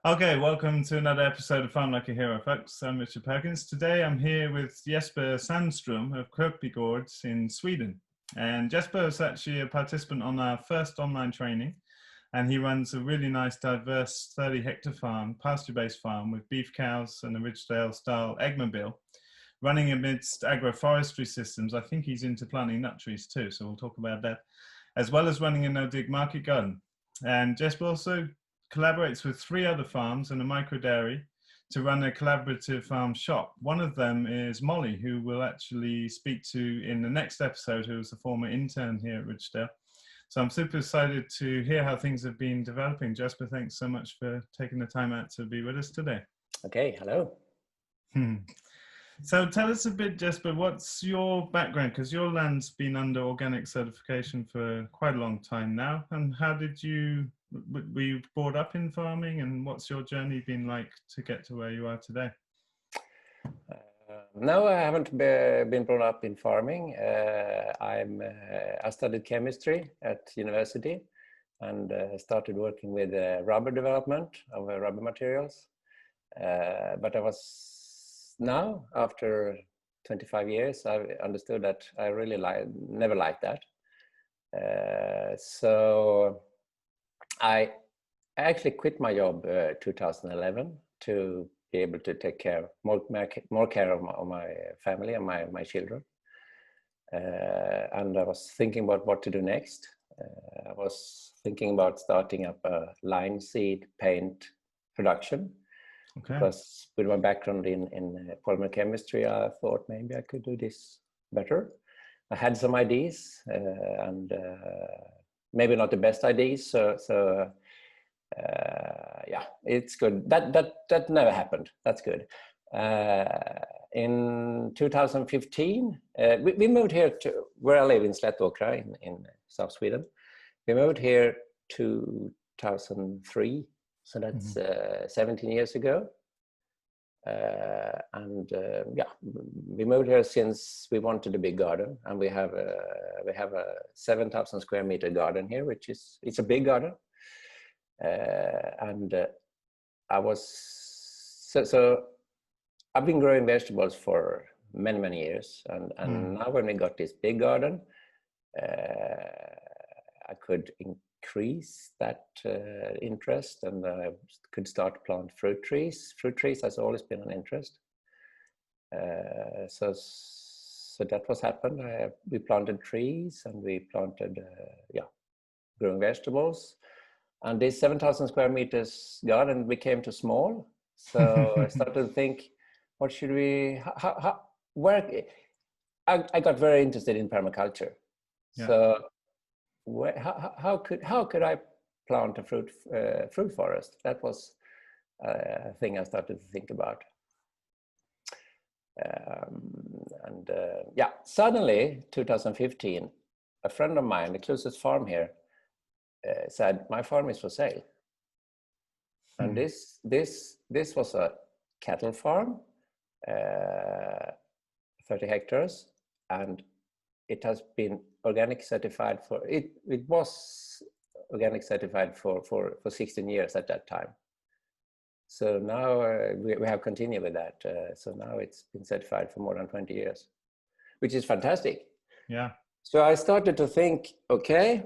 Okay, welcome to another episode of Farm Like a Hero, folks. I'm Richard Perkins. Today I'm here with Jesper Sandström of Cookbook in Sweden. And Jesper is actually a participant on our first online training, and he runs a really nice, diverse 30-hectare farm, pasture-based farm with beef cows and a Ridgedale-style eggmobile, running amidst agroforestry systems. I think he's into planting nut trees too, so we'll talk about that, as well as running a no-dig market garden. And Jesper also collaborates with 3 other farms and a micro dairy to run a collaborative farm shop. One of them is Molly, who we'll actually speak to in the next episode, who was a former intern here at Ridgedale. So I'm super excited to hear how things have been developing. Jesper, thanks so much for taking the time out to be with us today. Okay, hello. So tell us a bit, Jesper, what's your background? Because your land's been under organic certification for quite a long time now. And how did you, were you brought up in farming, and what's your journey been like to get to where you are today? No, I haven't been brought up in farming. I studied chemistry at university and started working with rubber development of rubber materials. But I was now, after 25 years, I understood that I really never liked that. So I actually quit my job 2011 to be able to take more care of my family and my children. And I was thinking about what to do next. I was thinking about starting up a linseed paint production. Okay. Because with my background in polymer chemistry, I thought maybe I could do this better. I had some ideas and maybe not the best ideas. So yeah, it's good. That never happened. That's good. In 2015, we moved here to where I live in Slättåkra in South Sweden. We moved here 2003. So that's 17 years ago. Yeah, we moved here since we wanted a big garden, and we have a 7,000 square meter garden here, which it's a big garden. I was so I've been growing vegetables for many years, and now when we got this big garden, I could increase that interest, and I could start to plant fruit trees. Fruit trees has always been an interest. So that was happened. We planted trees, and we planted, growing vegetables. And this 7,000 square meters garden became too small. So I started to think, what should we, where, I got very interested in permaculture. Yeah. So how could I plant a fruit forest? That was a thing I started to think about. Suddenly, 2015, a friend of mine, the closest farm here, said, my farm is for sale. And this was a cattle farm, 30 hectares, and it has been organic certified for, it was organic certified for 16 years at that time. So now we have continued with that. So now it's been certified for more than 20 years, which is fantastic. Yeah. So I started to think, okay.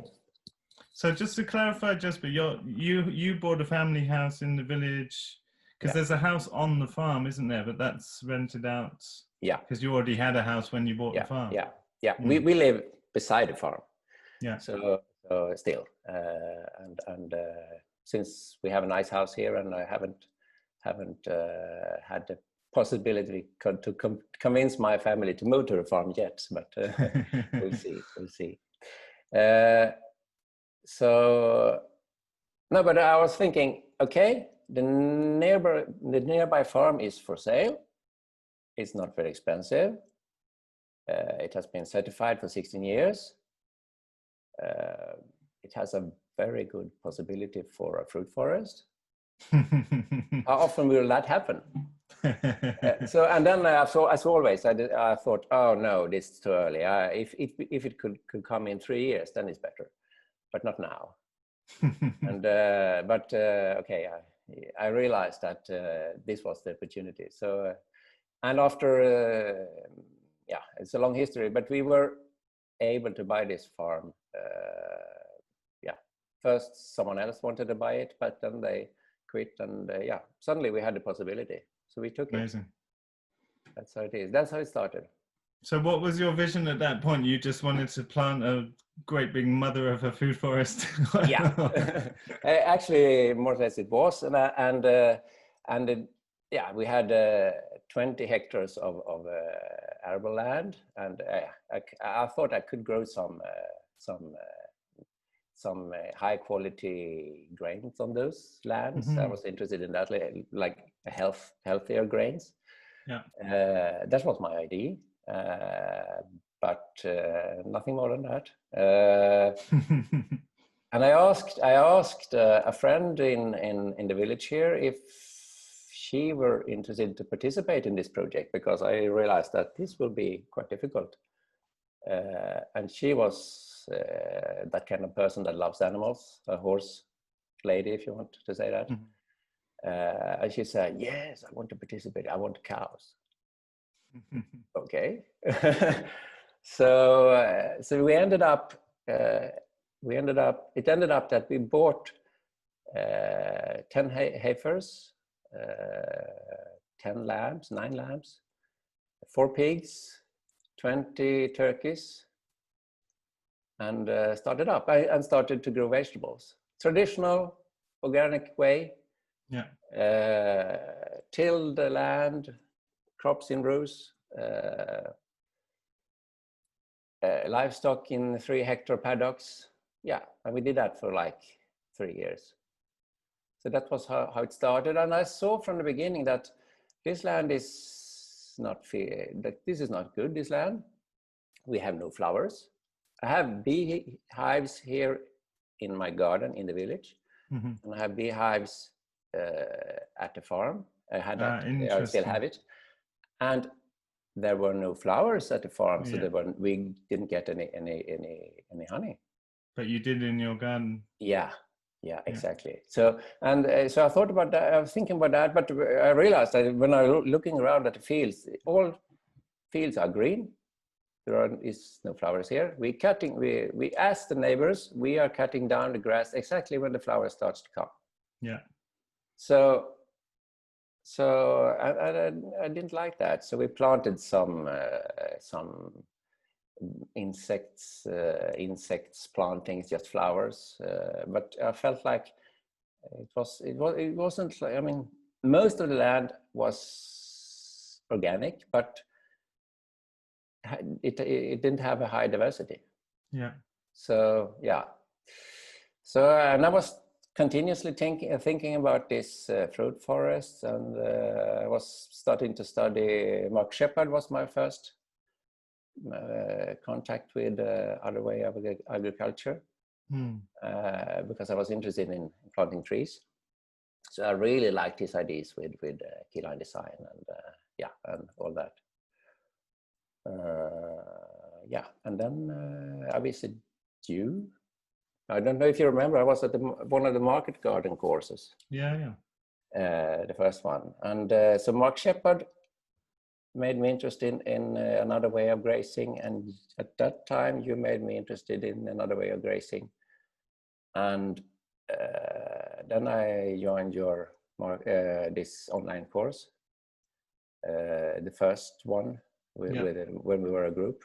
So just to clarify, Jesper, you bought a family house in the village, because there's a house on the farm, isn't there? But that's rented out. Yeah. Because you already had a house when you bought the farm. Yeah. We live beside the farm. Yeah. So still, since we have a nice house here, and I haven't had the possibility to convince my family to move to the farm yet, but we'll see. So no, but I was thinking, okay, the nearby farm is for sale. It's not very expensive. It has been certified for 16 years. It has a very good possibility for a fruit forest. How often will that happen? And then as always, I thought, oh no, this is too early. If it could come in 3 years, then it's better, but not now. Okay, I realized that this was the opportunity. So, and after, yeah, it's a long history, but we were able to buy this farm. Yeah, first someone else wanted to buy it, but then they quit, and yeah, suddenly we had the possibility. So we took Amazing. it. That's how it is. That's how it started. So what was your vision at that point? You just wanted to plant a great big mother of a food forest? Yeah, actually, more or less it was, yeah, we had 20 hectares of arable land, and I thought I could grow some high quality grains on those lands. Mm-hmm. I was interested in that, like healthier grains. Yeah, that was my idea. But nothing more than that. And I asked a friend in the village here if she were interested to participate in this project, because I realized that this will be quite difficult. And she was that kind of person that loves animals, a horse lady, if you want to say that. Mm-hmm. And she said, "Yes, I want to participate. I want cows." Okay. So we ended up that we bought 10 heifers, 10 lambs, 9 lambs, 4 pigs, 20 turkeys, and started up and started to grow vegetables. Traditional, organic way. Yeah. Tilled the land, crops in rows, livestock in 3-hectare paddocks. Yeah, and we did that for like 3 years. So that was how it started. And I saw from the beginning that this land is not fair, that this is not good, this land. We have no flowers. I have beehives here in my garden in the village. Mm-hmm. And I have beehives at the farm. I had that, I still have it. And there were no flowers at the farm, so we didn't get any honey. But you did in your garden. Yeah, exactly. So so I thought about that. I was thinking about that, but I realized that when I was looking around at the fields, all fields are green. There is no flowers here. We asked the neighbors. We are cutting down the grass exactly when the flower starts to come. Yeah. So I didn't like that. So we planted some insects plantings, just flowers. But I felt like it wasn't. I mean, most of the land was organic, but it didn't have a high diversity. Yeah. So yeah. So and I was continuously thinking about this fruit forests, and I was starting to study. Mark Shepard was my first contact with other way of agriculture, because I was interested in planting trees. So I really liked his ideas with Keyline design and and all that. And then I visited you. I don't know if you remember, I was at one of the market garden courses. Yeah. The first one. And so Mark Shepard made me interested in another way of grazing. And at that time, you made me interested in another way of grazing. And then I joined your this online course, the first one when we were a group.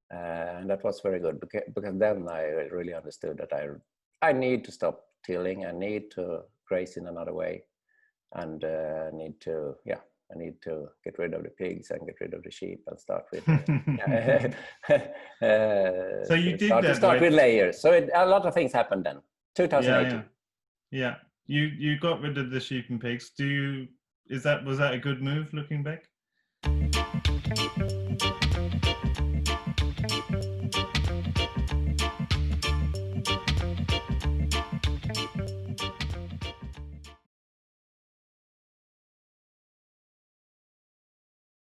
And that was very good, because then I really understood that I need to stop tilling. I need to graze in another way, and I need to get rid of the pigs and get rid of the sheep and start with. So you did start with layers. So a lot of things happened then. 2018. Yeah. You got rid of the sheep and pigs. Was that a good move looking back?